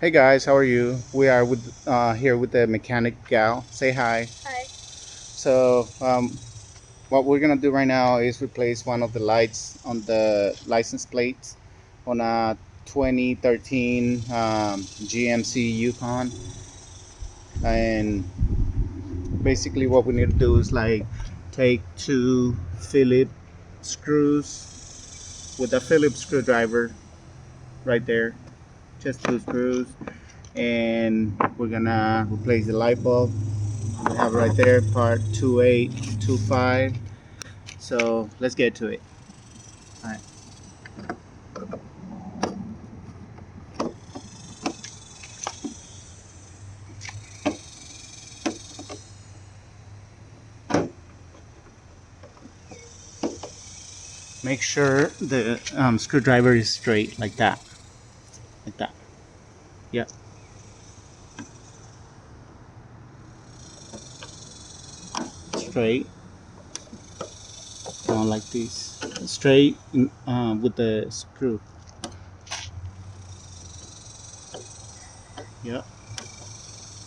Hey guys, how are you? We are here with the mechanic gal. Say hi. Hi. So, what we're gonna do right now is replace one of the lights on the license plates on a 2013 GMC Yukon, and basically what we need to do is like take two Phillips screws with a Phillips screwdriver right there, just two screws, and we're gonna replace the light bulb. We have right there part 2825. So let's get to it. All right. Make sure the screwdriver is straight like that. Like that. Yep. Straight. Like this. Straight with the screw. Yep.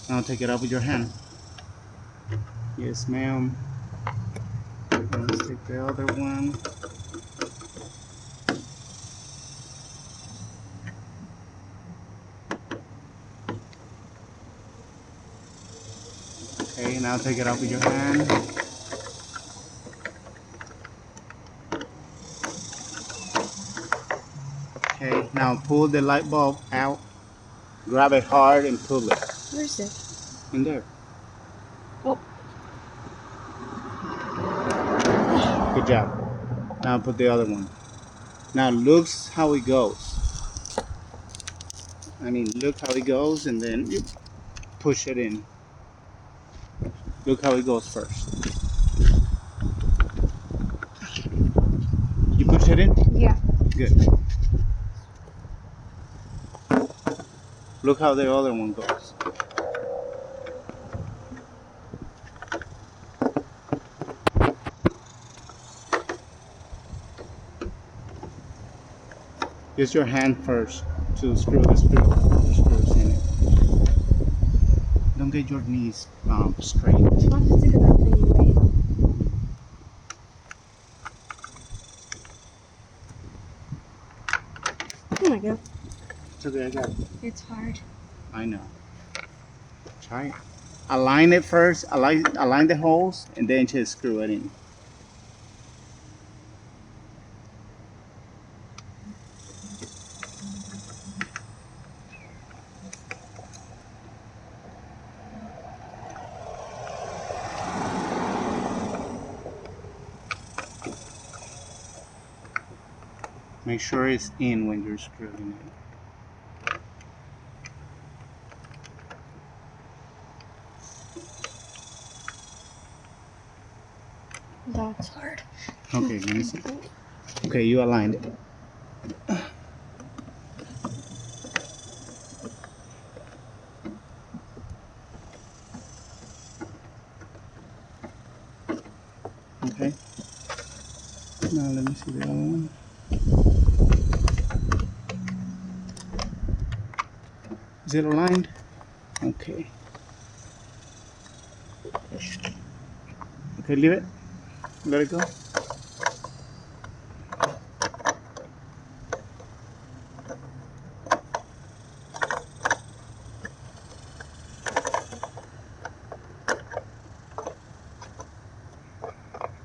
Now take it up with your hand. Yes, ma'am. Let's take the other one. Okay, now take it up with your hand. Okay, now pull the light bulb out. Grab it hard and pull it. Where's it? In there. Oh. Good job. Now put the other one. Now looks how it goes. Look how it goes, and then you push it in. Look how it goes first. You push it in? Yeah. Good. Look how the other one goes. Use your hand first to screw the screws in it. Don't get your knees straight. I'll have to take it off anyway. Oh my god. It's okay, I got it. It's hard. I know. Try it. Align it first. Align the holes, and then just screw it in. Make sure it's in when you're screwing it. That's hard. Okay, let me see. Okay, you aligned it. Okay. Now let me see the other one. Is it aligned? Okay. Okay, leave it. Let it go.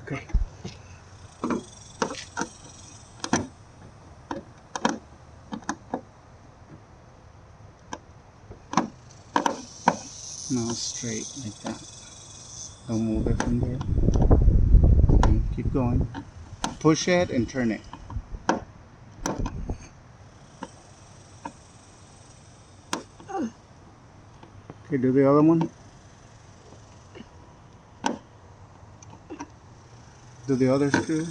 Okay. Now straight like that. Don't move it from there. And keep going. Push it and turn it. Okay, do the other one. Do the other screw.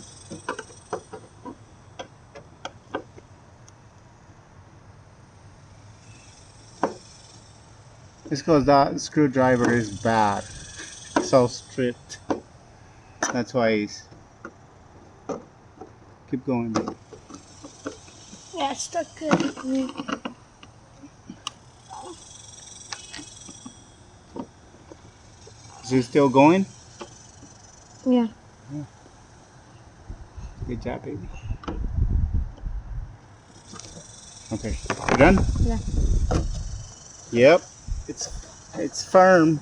It's because that screwdriver is bad. So stripped. That's why he's. Keep going. Yeah, it's stuck good. Is it still going? Yeah. Good job, baby. Okay, you done? Yeah. Yep, it's firm.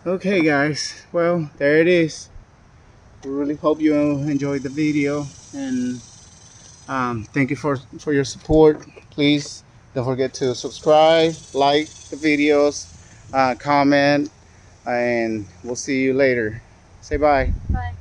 Okay, guys. Well, there it is. We really hope you enjoyed the video, and thank you for your support. Please don't forget to subscribe, like the videos, comment, and we'll see you later. Say bye. Bye.